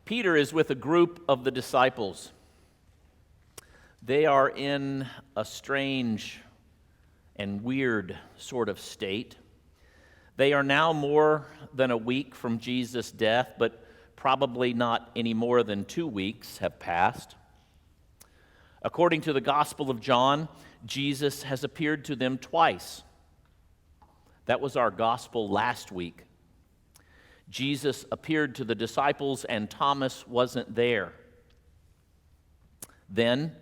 Peter is with a group of the disciples. They are in a strange and weird sort of state. They are now more than a week from Jesus' death, but probably not any more than 2 weeks have passed. According to the Gospel of John, Jesus has appeared to them twice. That was our gospel last week. Jesus appeared to the disciples and Thomas wasn't there. Then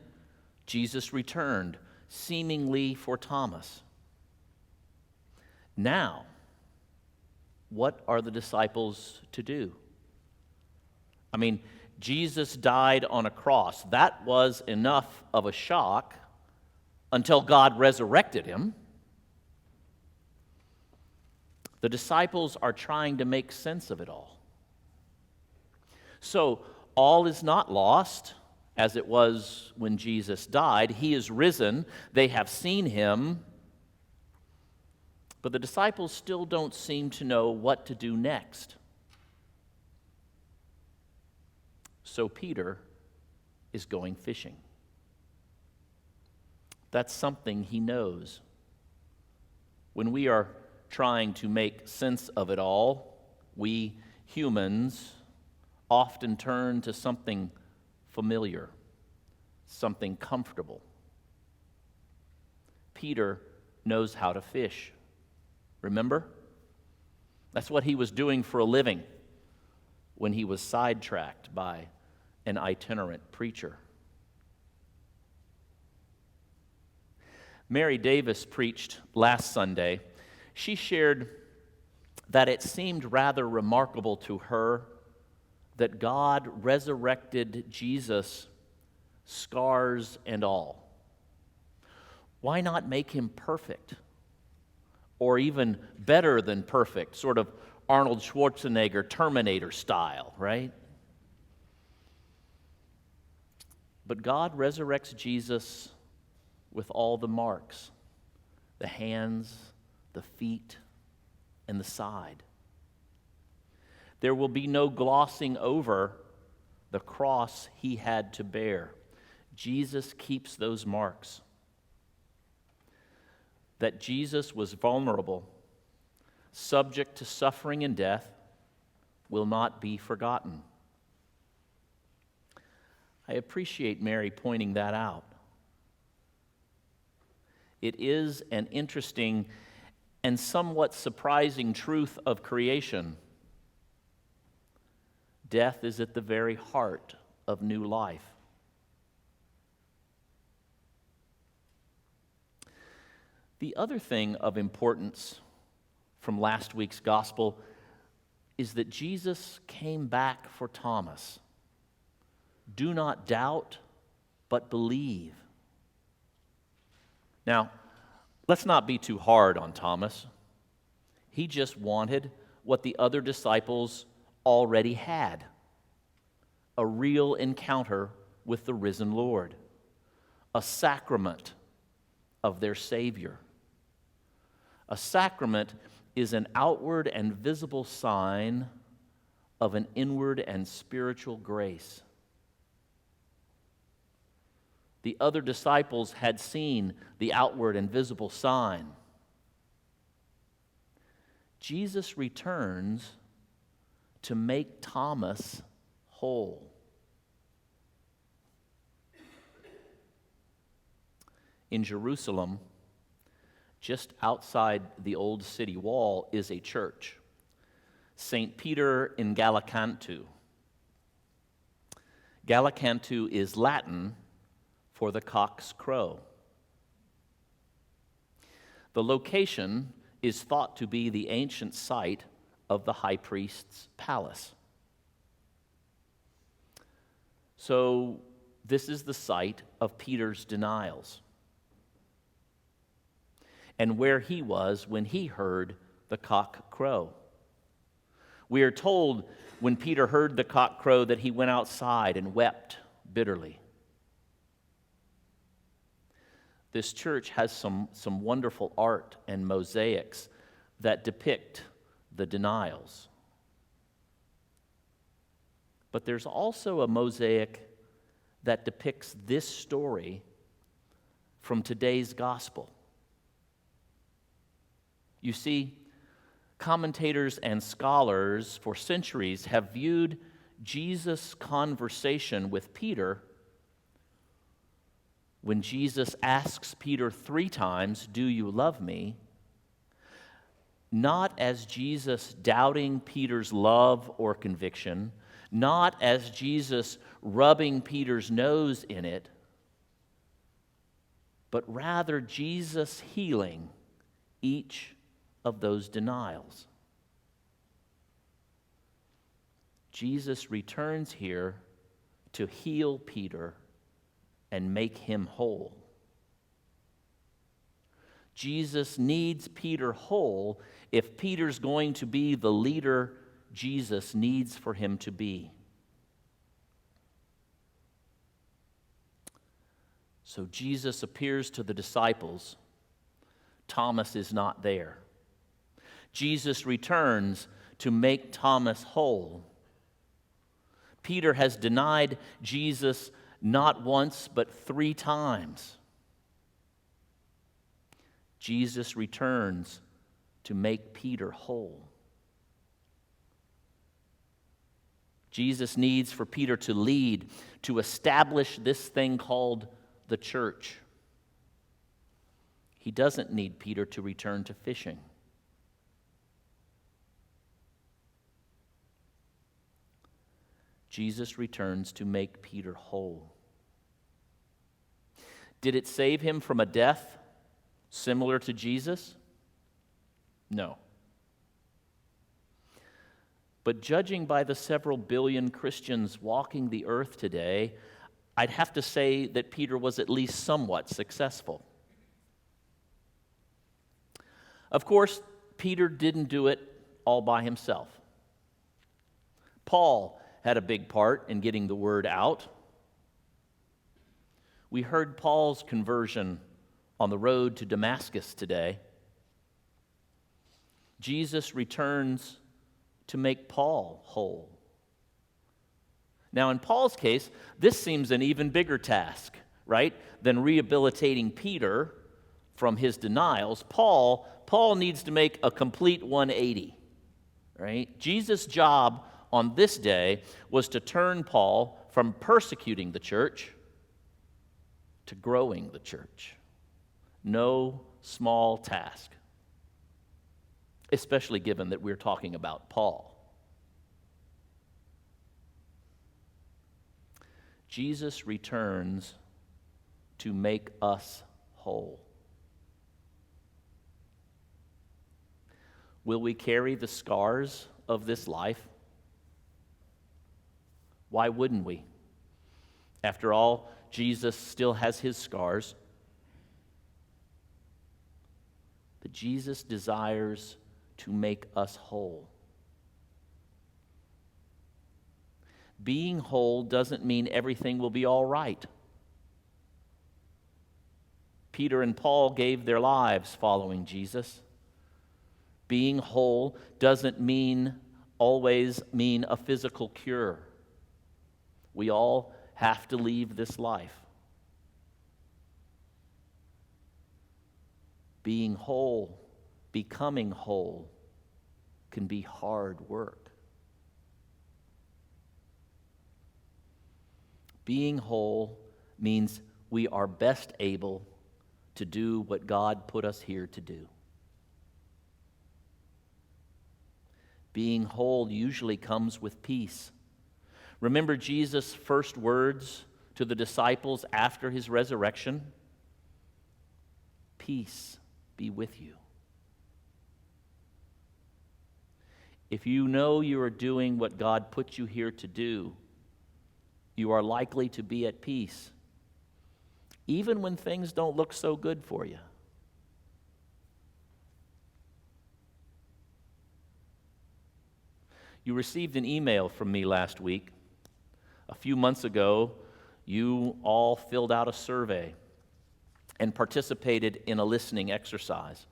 Jesus returned, seemingly for Thomas. Now, what are the disciples to do? I mean, Jesus died on a cross. That was enough of a shock until God resurrected him. The disciples are trying to make sense of it all. So, all is not lost, as it was when Jesus died. He is risen. They have seen him. But the disciples still don't seem to know what to do next. So Peter is going fishing. That's something he knows. When we are trying to make sense of it all, we humans often turn to something familiar, something comfortable. Peter knows how to fish. Remember? That's what he was doing for a living when he was sidetracked by an itinerant preacher. Mary Davis preached last Sunday. She shared that it seemed rather remarkable to her that God resurrected Jesus, scars and all. Why not make him perfect? Or even better than perfect, sort of Arnold Schwarzenegger, Terminator style, right? But God resurrects Jesus with all the marks, the hands, the feet, and the side. There will be no glossing over the cross he had to bear. Jesus keeps those marks. That Jesus was vulnerable, subject to suffering and death, will not be forgotten. I appreciate Mary pointing that out. It is an interesting and somewhat surprising truth of creation. Death is at the very heart of new life. The other thing of importance from last week's gospel is that Jesus came back for Thomas. Do not doubt, but believe. Now, let's not be too hard on Thomas. He just wanted what the other disciples already had: a real encounter with the risen Lord, a sacrament of their Savior. A sacrament is an outward and visible sign of an inward and spiritual grace. The other disciples had seen the outward and visible sign. Jesus returns to make Thomas whole. In Jerusalem, just outside the old city wall, is a church, St. Peter in Gallicantu. Gallicantu is Latin for the cock's crow. The location is thought to be the ancient site of the high priest's palace. So this is the site of Peter's denials, and where he was when he heard the cock crow. We are told when Peter heard the cock crow that he went outside and wept bitterly. This church has some wonderful art and mosaics that depict the denials. But there's also a mosaic that depicts this story from today's gospel. You see, commentators and scholars for centuries have viewed Jesus' conversation with Peter when Jesus asks Peter 3 times, "Do you love me?" not as Jesus doubting Peter's love or conviction, not as Jesus rubbing Peter's nose in it, but rather Jesus healing each of those denials. Jesus returns here to heal Peter and make him whole. Jesus needs Peter whole if Peter's going to be the leader Jesus needs for him to be. So Jesus appears to the disciples. Thomas is not there. Jesus returns to make Thomas whole. Peter has denied Jesus not once but 3 times. Jesus returns to make Peter whole. Jesus needs for Peter to lead, to establish this thing called the church. He doesn't need Peter to return to fishing. Jesus returns to make Peter whole. Did it save him from a death similar to Jesus? No. But judging by the several billion Christians walking the earth today, I'd have to say that Peter was at least somewhat successful. Of course, Peter didn't do it all by himself. Paul had a big part in getting the word out. We heard Paul's conversion on the road to Damascus today. Jesus returns to make Paul whole. Now, in Paul's case, this seems an even bigger task, right, than rehabilitating Peter from his denials. Paul needs to make a complete 180, right? Jesus' job on this day was to turn Paul from persecuting the church to growing the church. No small task, especially given that we're talking about Paul. Jesus returns to make us whole. Will we carry the scars of this life? Why wouldn't we? After all, Jesus still has his scars. But Jesus desires to make us whole. Being whole doesn't mean everything will be all right. Peter and Paul gave their lives following Jesus. Being whole doesn't always mean a physical cure. We all have to leave this life. Being whole, becoming whole, can be hard work. Being whole means we are best able to do what God put us here to do. Being whole usually comes with peace. Remember Jesus' first words to the disciples after his resurrection? Peace be with you. If you know you are doing what God put you here to do, you are likely to be at peace, even when things don't look so good for you. You received an email from me last week. A few months ago, you all filled out a survey and participated in a listening exercise.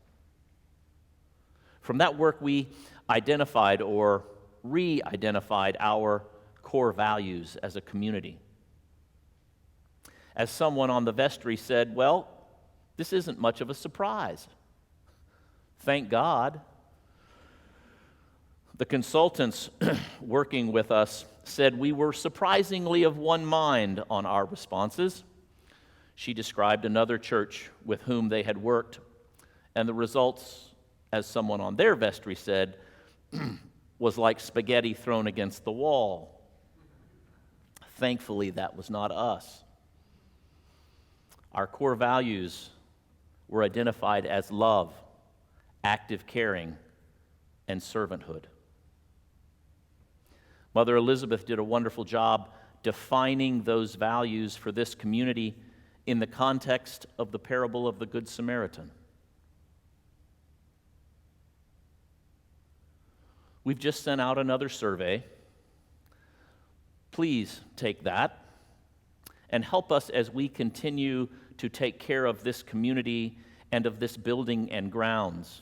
From that work, we identified or re-identified our core values as a community. As someone on the vestry said, well, this isn't much of a surprise. Thank God. The consultants working with us said we were surprisingly of one mind on our responses. She described another church with whom they had worked, and the results, as someone on their vestry said, was like spaghetti thrown against the wall. Thankfully, that was not us. Our core values were identified as love, active caring, and servanthood. Mother Elizabeth did a wonderful job defining those values for this community in the context of the parable of the Good Samaritan. We've just sent out another survey. Please take that and help us as we continue to take care of this community and of this building and grounds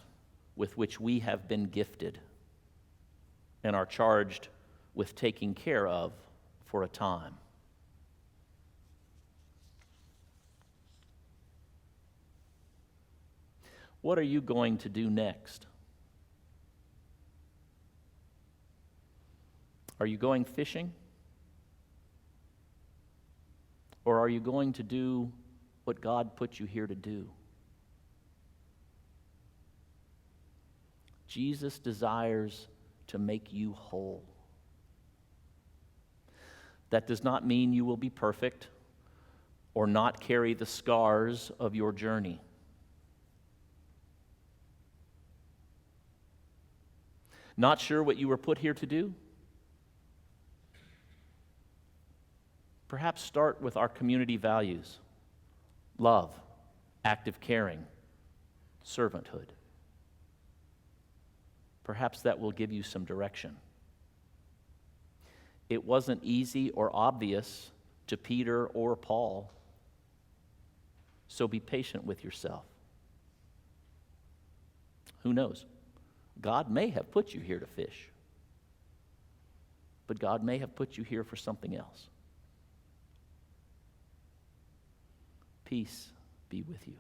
with which we have been gifted and are charged with taking care of for a time. What are you going to do next? Are you going fishing? Or are you going to do what God put you here to do? Jesus desires to make you whole. That does not mean you will be perfect or not carry the scars of your journey. Not sure what you were put here to do? Perhaps start with our community values: love, active caring, servanthood. Perhaps that will give you some direction. It wasn't easy or obvious to Peter or Paul, so be patient with yourself. Who knows? God may have put you here to fish, but God may have put you here for something else. Peace be with you.